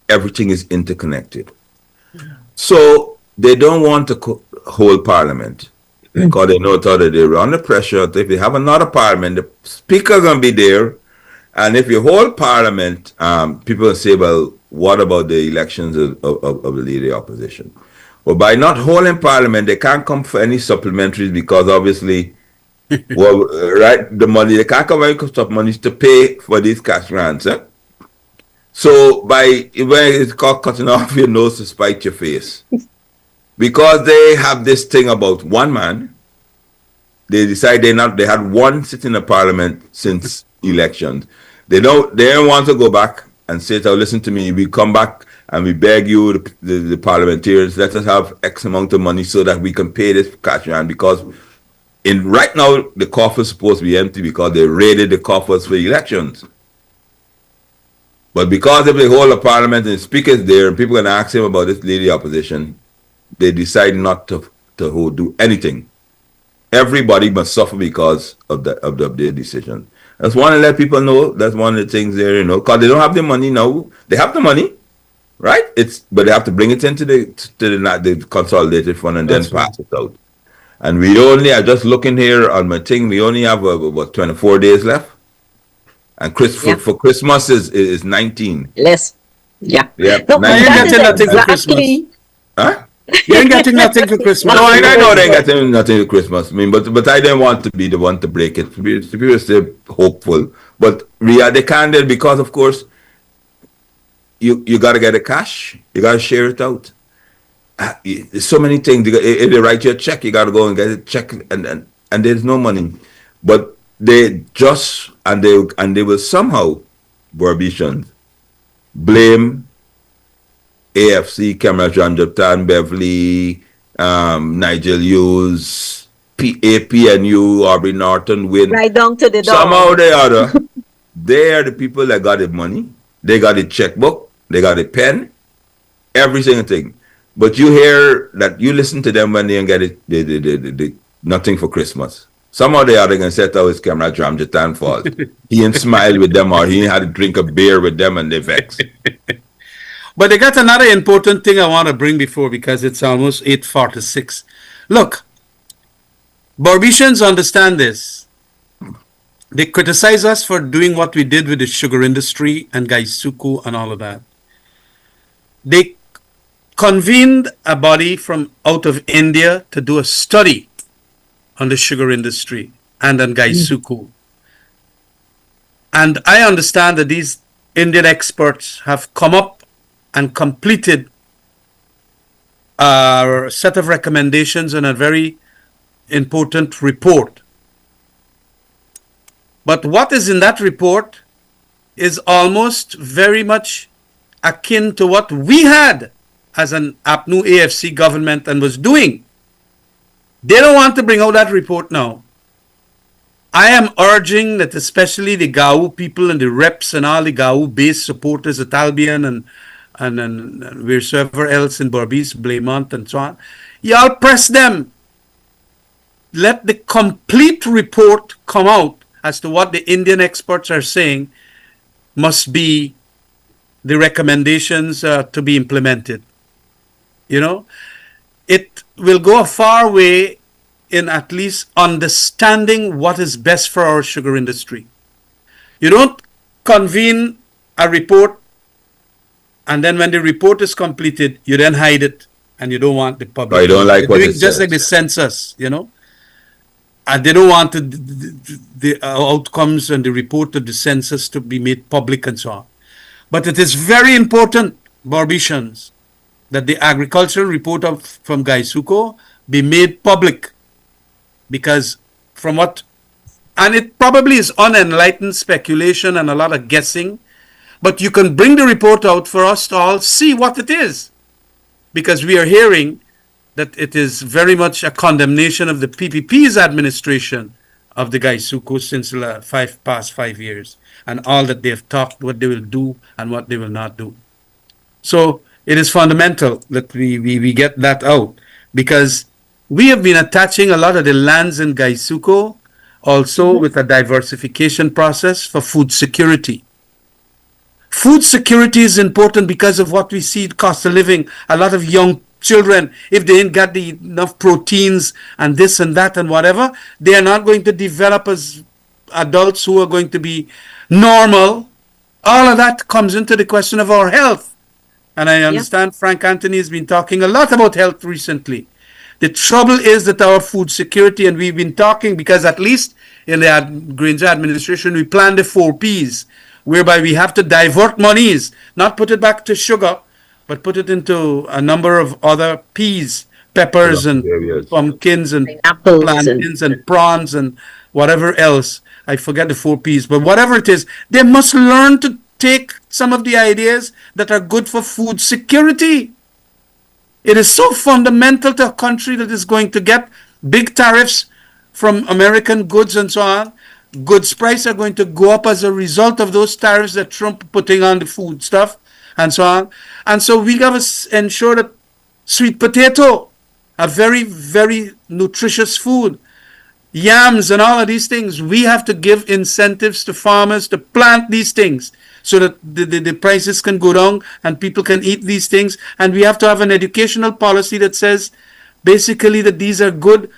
everything is interconnected. So they don't want to hold parliament because they know that they're under pressure. If they have another parliament, the speaker going to be there. And if you hold parliament, people will say, well, what about the elections of the leader of the opposition? Well, by not holding parliament, they can't come for any supplementaries because obviously, well, right, the money, they can't come for any stuff money to pay for these cash grants. Eh? So when it's called cutting off your nose to spite your face. Because they have this thing about one man, they decide they had one sitting in the parliament since elections. They don't want to go back and say, oh, listen to me, we come back and we beg you, the parliamentarians, let us have X amount of money so that we can pay this cash grant, because right now the coffers supposed to be empty because they raided the coffers for elections. But because if they hold a parliament and the speaker's there and people are going to ask him about this lady opposition, they decide not to do anything. Everybody must suffer because of their decision. I just want to let people know that's one of the things there, you know, because they don't have the money now. They have the money, right? But they have to bring it into the consolidated fund and then pass it out. And I'm just looking here on my thing, we only have about 24 days left. And for Christmas is 19.
Less. Yeah.
No, you ain't getting nothing for Christmas.
Huh?
You ain't getting nothing for Christmas.
No, I know they ain't getting nothing for Christmas. I mean, but I didn't want to be the one to break it. People are still hopeful. But they can't do it because, of course, you got to get the cash. You got to share it out. There's so many things. If they write you a check, you got to go and get a check, and there's no money. But they will somehow, Barbicians, blame AFC, Cameron Ramjaptan, Beverly, Nigel Hughes, APNU, Aubrey Norton, Win.
Right down to the dog.
Somehow or the other, they are the people that got the money. They got the checkbook. They got the pen. Every single thing. But you hear that, you listen to them when they get it, they nothing for Christmas. Somehow they are going to set out his camera Ramjaptan fault. He ain't smile with them, or he had to drink a beer with them and they vex.
But they got another important thing I want to bring before, because it's almost 8:46. Look, Barbicians understand this. They criticize us for doing what we did with the sugar industry and Gaisuku and all of that. They convened a body from out of India to do a study on the sugar industry and on Gaisuku. And I understand that these Indian experts have come up and completed a set of recommendations and a very important report. But what is in that report is almost very much akin to what we had as an APNU AFC government and was doing. They don't want to bring out that report now. I am urging that especially the GAU people and the reps and all the GAU-based supporters at Albion and wherever else in Berbice, Blaymont and so on, y'all press them. Let the complete report come out as to what the Indian experts are saying must be the recommendations to be implemented. You know, it will go a far way in at least understanding what is best for our sugar industry. You don't convene a report and then when the report is completed, you then hide it and you don't want the public.
I don't like what it
just
says.
like the census, you know. And they don't want the outcomes and the report of the census to be made public and so on. But it is very important, Barbicians, that the agricultural report from Gaisuku be made public. Because from what, and it probably is unenlightened speculation and a lot of guessing, but you can bring the report out for us to all see what it is. Because we are hearing that it is very much a condemnation of the PPP's administration of the Gaisuku since the past 5 years, and all that they have talked, what they will do and what they will not do. So it is fundamental that we get that out, because we have been attaching a lot of the lands in Gaisuku also with a diversification process for food security. Food security is important because of what we see, cost of living. A lot of young children, if they ain't got enough proteins and this and that and whatever, they are not going to develop as adults who are going to be normal. All of that comes into the question of our health. And I understand Frank Anthony has been talking a lot about health recently. The trouble is that our food security, and we've been talking because at least in the Granger administration, we planned the 4 Ps, whereby we have to divert monies, not put it back to sugar, but put it into a number of other peas, peppers and pumpkins and plantains and prawns and whatever else. I forget the 4 Ps, but whatever it is, they must learn to take some of the ideas that are good for food security. It is so fundamental to a country that is going to get big tariffs from American goods and so on. Goods prices are going to go up as a result of those tariffs that Trump putting on the food stuff and so on. And so we got to ensure that sweet potato, a very, very nutritious food, yams and all of these things, we have to give incentives to farmers to plant these things so that the prices can go down and people can eat these things. And we have to have an educational policy that says basically that these are good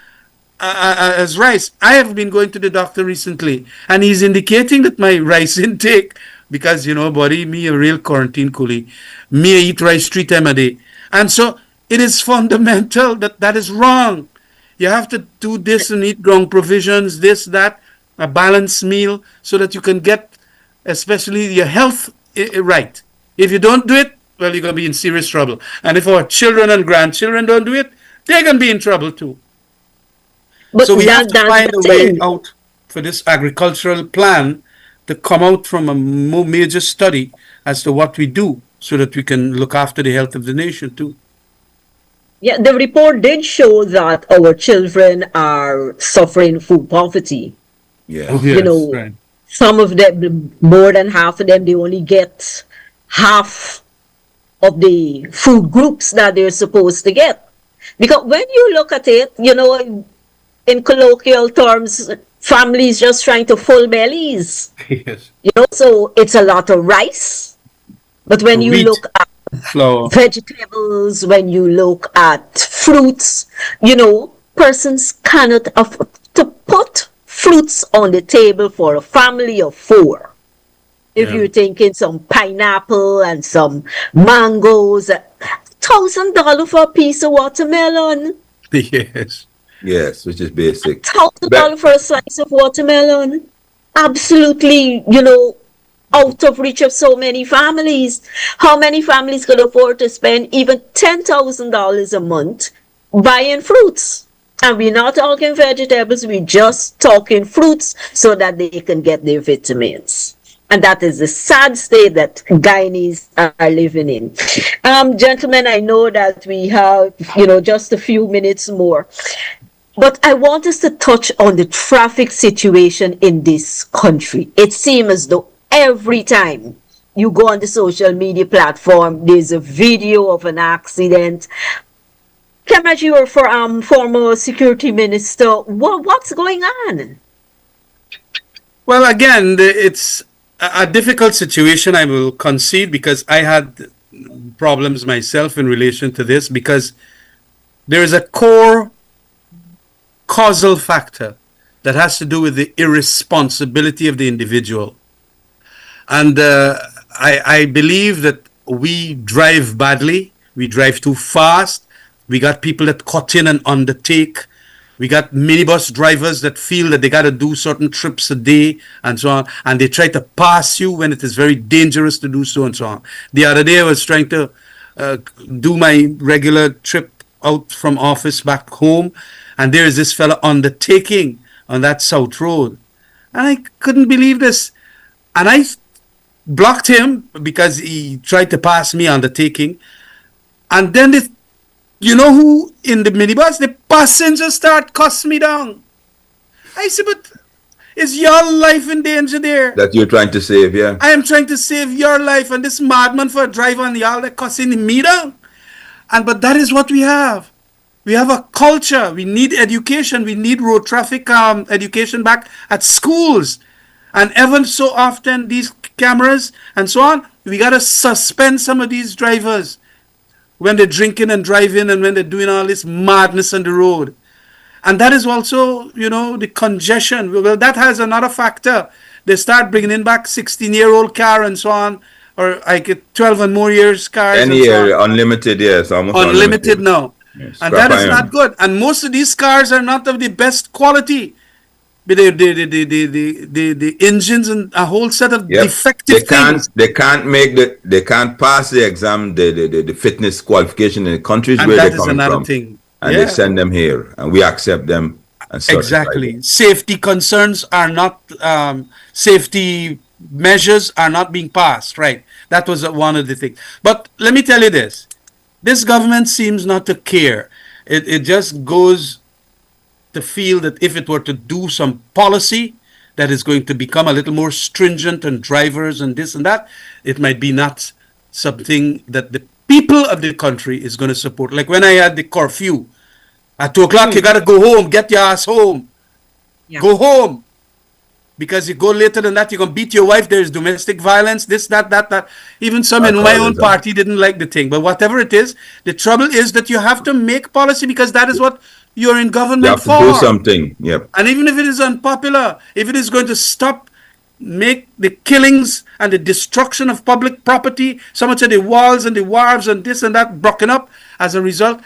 as rice. I have been going to the doctor recently and he's indicating that my rice intake, because, you know, buddy, me a real quarantine coolie, me I eat rice 3 times a day. And so it is fundamental that that is wrong. You have to do this and eat ground provisions, this, that, a balanced meal so that you can get especially your health right. If you don't do it, well, you're going to be in serious trouble. And if our children and grandchildren don't do it, they're going to be in trouble too. But so we have to find a way out for this agricultural plan to come out from a major study as to what we do so that we can look after the health of the nation too.
Yeah, the report did show that our children are suffering food poverty.
Yeah.
Oh,
You
yes,
know,
right.
some of them, more than half of them, they only get half of the food groups that they're supposed to get. Because when you look at it, in colloquial terms, families just trying to full bellies.
Yes.
So it's a lot of rice. But when you
Wheat,
look at
flour.
vegetables, when you look at fruits, persons cannot afford to put fruits on the table for a family of 4. If
Yeah.
you're thinking some pineapple and some mangoes, $1,000 for a piece of watermelon.
Yes.
Yes, which is basic.
$1,000 for a slice of watermelon. Absolutely, out of reach of so many families. How many families could afford to spend even $10,000 a month buying fruits? And we're not talking vegetables, we're just talking fruits so that they can get their vitamins. And that is the sad state that Guyanese are living in. Gentlemen, I know that we have, just a few minutes more. But I want us to touch on the traffic situation in this country. It seems as though every time you go on the social media platform, there's a video of an accident. Kemraj, you were former security minister. What's going on?
Well, again, it's a difficult situation, I will concede, because I had problems myself in relation to this, because there is a core causal factor that has to do with the irresponsibility of the individual. And I believe that we drive badly, we drive too fast, we got people that cut in and undertake, we got minibus drivers that feel that they got to do certain trips a day and so on, and they try to pass you when it is very dangerous to do so and so on. The other day I was trying to do my regular trip out from office back home, and there is this fella undertaking on that South Road. And I couldn't believe this. And I blocked him because he tried to pass me undertaking. And then who in the minibus, the passengers start cussing me down. I said, but is your life in danger there?
That you're trying to save, yeah.
I am trying to save your life, and this madman for a driver and y'all that cussing me down. But that is what we have. We have a culture. We need education. We need road traffic education back at schools. And ever so often, these cameras and so on, we got to suspend some of these drivers when they're drinking and driving and when they're doing all this madness on the road. And that is also, the congestion. Well, that has another factor. They start bringing in back 16-year-old car and so on, or like 12 and more years cars.
Any area, unlimited, yes. Almost
unlimited now.
Yes,
and that is not good. And most of these cars are not of the best quality. The engines and a whole set of defective things.
They can't pass the exam, the fitness qualification in the countries
and
where
that
they're
is
coming
another
from.
thing.
And they send them here, and we accept them. And
exactly. Safety concerns are not, safety measures are not being passed. Right. That was one of the things. But let me tell you this. This government seems not to care. It just goes to feel that if it were to do some policy that is going to become a little more stringent on drivers and this and that, it might be not something that the people of the country is going to support. Like when I had the curfew, at 2 o'clock, you got to go home, get your ass home. Yeah. Go home. Because you go later than that, you're going to beat your wife. There's domestic violence, this, that. Even some in my own party didn't like the thing. But whatever it is, the trouble is that you have to make policy because that is what you're in government for.
You have to do something. Yep.
And even if it is unpopular, if it is going to make the killings and the destruction of public property, so much of the walls and the wharves and this and that broken up as a result,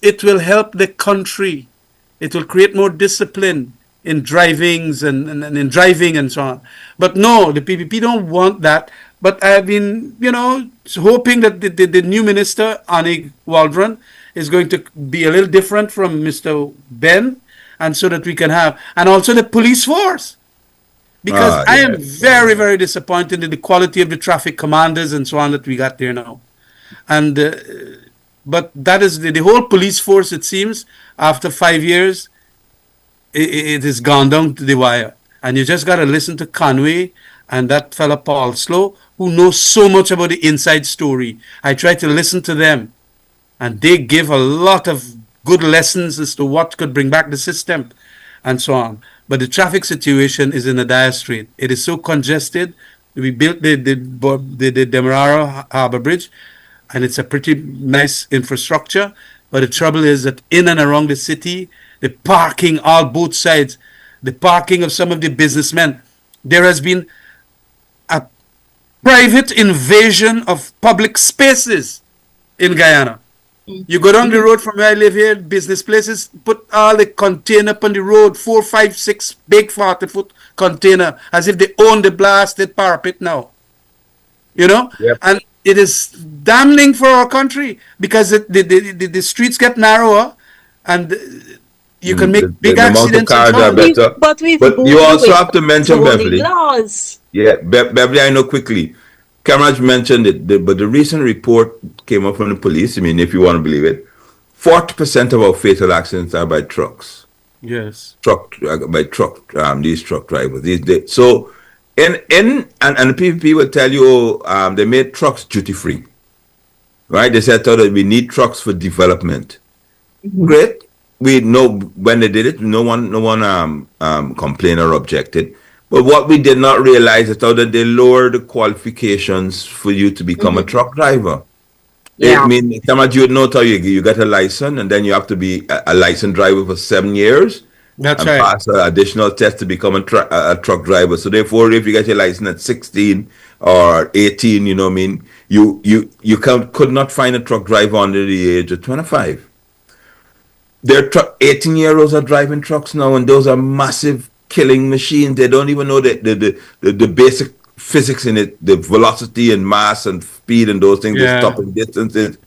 it will help the country. It will create more discipline in drivings and in driving and so on. But no, the PPP don't want that. But I've been, hoping that the new minister, Anig Waldron, is going to be a little different from Mr. Ben, and so that we can have, and also the police force. Because I am very, very disappointed in the quality of the traffic commanders and so on that we got there now. And but that is the whole police force, it seems, after 5 years, it has gone down to the wire. And you just got to listen to Conway and that fella Paul Slow, who knows so much about the inside story. I try to listen to them, and they give a lot of good lessons as to what could bring back the system and so on. But the traffic situation is in a dire strait. It is so congested. We built the Demerara Harbor Bridge, and it's a pretty nice infrastructure. But the trouble is that in and around the city, the parking on both sides, the parking of some of the businessmen, there has been a private invasion of public spaces in Guyana. You go down the road from where I live here, business places, put all the container up on the road, 4, 5, 6 big 40-foot container, as if they own the blasted parapet now. You know?
Yep.
And it is damning for our country because the streets get narrower and you can make big accidents.
But
you also have to mention, Beverly.
Laws.
Yeah, Beverly, I know quickly. Cameron mentioned it, but the recent report came up from the police. I mean, if you want to believe it, 40% of our fatal accidents are by trucks.
Yes.
These truck drivers. So, and the PPP will tell you, they made trucks duty free, right? They said that we need trucks for development. Mm-hmm. Great. We know when they did it, no one complained or objected. But what we did not realize is how that they lower the qualifications for you to become a truck driver. Yeah. I mean, you know how you get a license, and then you have to be a licensed driver for 7 years.
That's
and
right.
Pass an additional test to become a truck driver. So therefore, if you get your license at 16 or 18, you know what I mean, you could not find a truck driver under the age of 25. There are 18-year-olds are driving trucks now, and those are massive killing machines. They don't even know the basic physics in it, the velocity and mass and speed and those things, the stopping distances.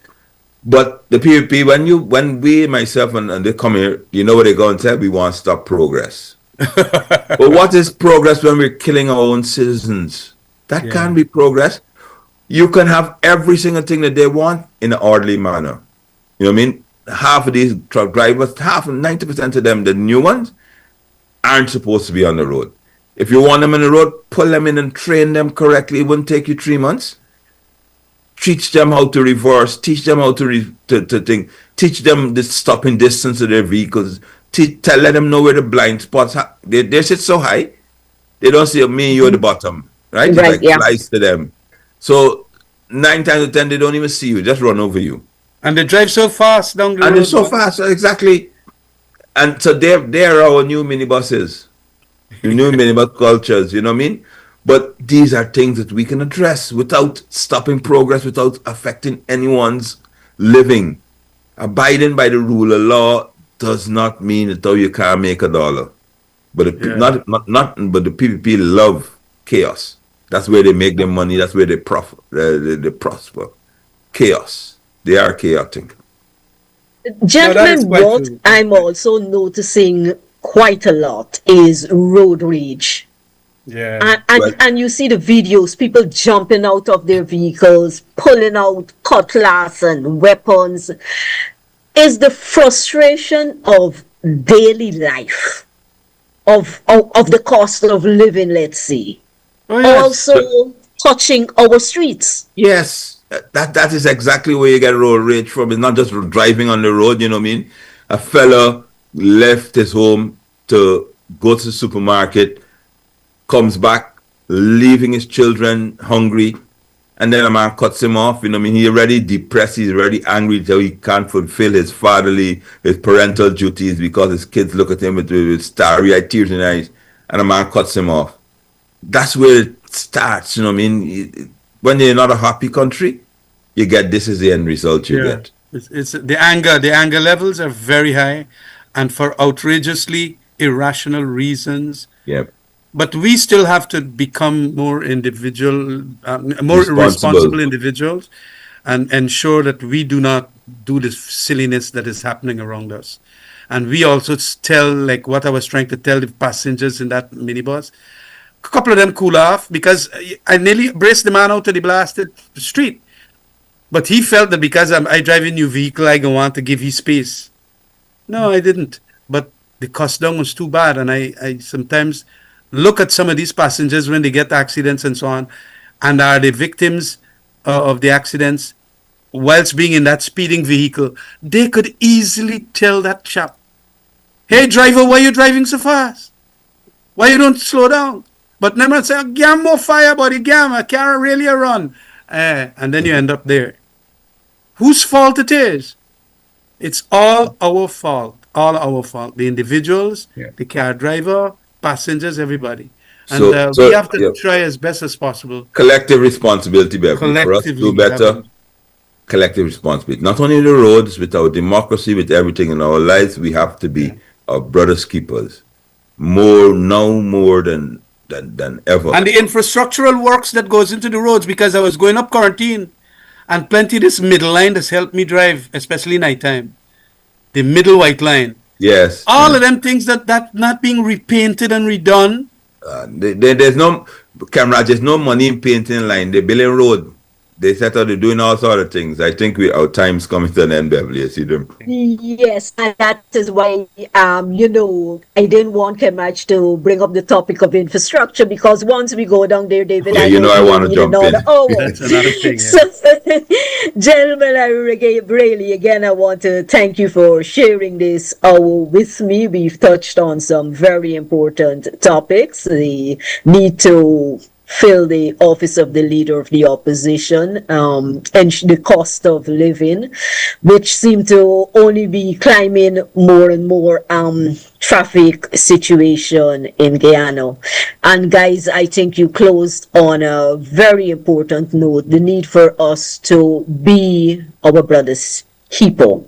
But the PPP, when we, myself, and they come here, you know what they go and say? We want to stop progress. But what is progress when we're killing our own citizens? That can't be progress. You can have every single thing that they want in an orderly manner. You know what I mean? Half of these truck drivers, 90% of them, the new ones, aren't supposed to be on the road. If you want them on the road, pull them in and train them correctly. It wouldn't take you 3 months. Teach them how to reverse. Teach them how to think. Teach them the stopping distance of their vehicles. Let them know where the blind spots are. They sit so high, they don't see me and you at the bottom. Right? Right, it flies to them. So 9 times out of 10, they don't even see you. Just run over you.
And they drive so fast down the road.
And they're so fast, exactly. And so they're our new minibuses, new minibus cultures, you know what I mean? But these are things that we can address without stopping progress, without affecting anyone's living. Abiding by the rule of law does not mean that you can't make a dollar. But but the PPP love chaos. That's where they make their money. That's where they they prosper. Chaos. They are chaotic.
Gentlemen, what I'm also noticing quite a lot is road rage.
Yeah.
And you see the videos, people jumping out of their vehicles, pulling out cutlass and weapons. Is the frustration of daily life, of the cost of living, let's say, also touching our streets?
Yes. That is exactly where you get road rage from. It's not just driving on the road, you know what I mean? A fella left his home to go to the supermarket, comes back, leaving his children hungry, and then a man cuts him off, you know what I mean? He's already depressed, he's already angry so he can't fulfill his parental duties because his kids look at him with starry-eyed tears in their eyes, and a man cuts him off. That's where it starts, you know what I mean? When you're not a happy country, you get this is the end result you get.
It's the anger levels are very high, and for outrageously irrational reasons.
Yep.
But we still have to become more responsible individuals, and ensure that we do not do this silliness that is happening around us. And we also tell, like what I was trying to tell the passengers in that minibus, couple of them cool off because I nearly braced the man out of the blasted street. But he felt that because I drive a new vehicle, I don't want to give him space. No, I didn't. But the cost down was too bad. And I sometimes look at some of these passengers when they get accidents and so on, and are the victims of the accidents whilst being in that speeding vehicle. They could easily tell that chap, "Hey driver, why you driving so fast? Why you don't slow down?" But never say, "Gam more fire, buddy, gam, I can't really run." And then you end up there. Whose fault it is? It's all our fault. All our fault. The individuals, the car driver, passengers, everybody. And we have to try as best as possible.
Collective responsibility, Beverly. For us to do better, collective responsibility. Not only the roads, with our democracy, with everything in our lives, we have to be our brothers' keepers. More than ever.
And the infrastructural works that goes into the roads, because I was going up Quarantine, and plenty of this middle line has helped me drive, especially nighttime. The middle white line.
Yes.
All of them things that not being repainted and redone.
There's no camera, there's no money in painting line. They're building road. They set out, they're doing all sort of things. I think our time's coming to an end, Beverly. You see them?
Yes, and that is why, I didn't want Kemach to bring up the topic of infrastructure, because once we go down there, David,
I want to jump in.
That's another thing.
So, gentlemen, really, again, I want to thank you for sharing this hour with me. We've touched on some very important topics. The need to fill the office of the leader of the opposition, and the cost of living, which seem to only be climbing more and more, traffic situation in Guyana. And guys, I think you closed on a very important note, the need for us to be our brothers' keeper.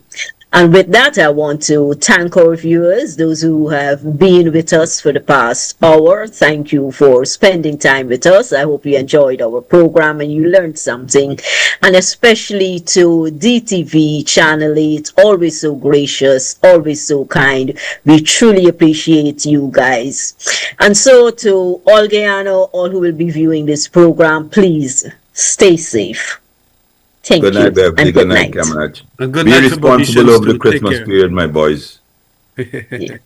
And with that, I want to thank our viewers, those who have been with us for the past hour. Thank you for spending time with us. I hope you enjoyed our program and you learned something. And especially to DTV Channel 8, always so gracious, always so kind. We truly appreciate you guys. And so to all Guyana, all who will be viewing this program, please stay safe. Thank
good
you.
Night, Beverly. Good night, Kemach. Be responsible over the Christmas period, my boys.
Yeah.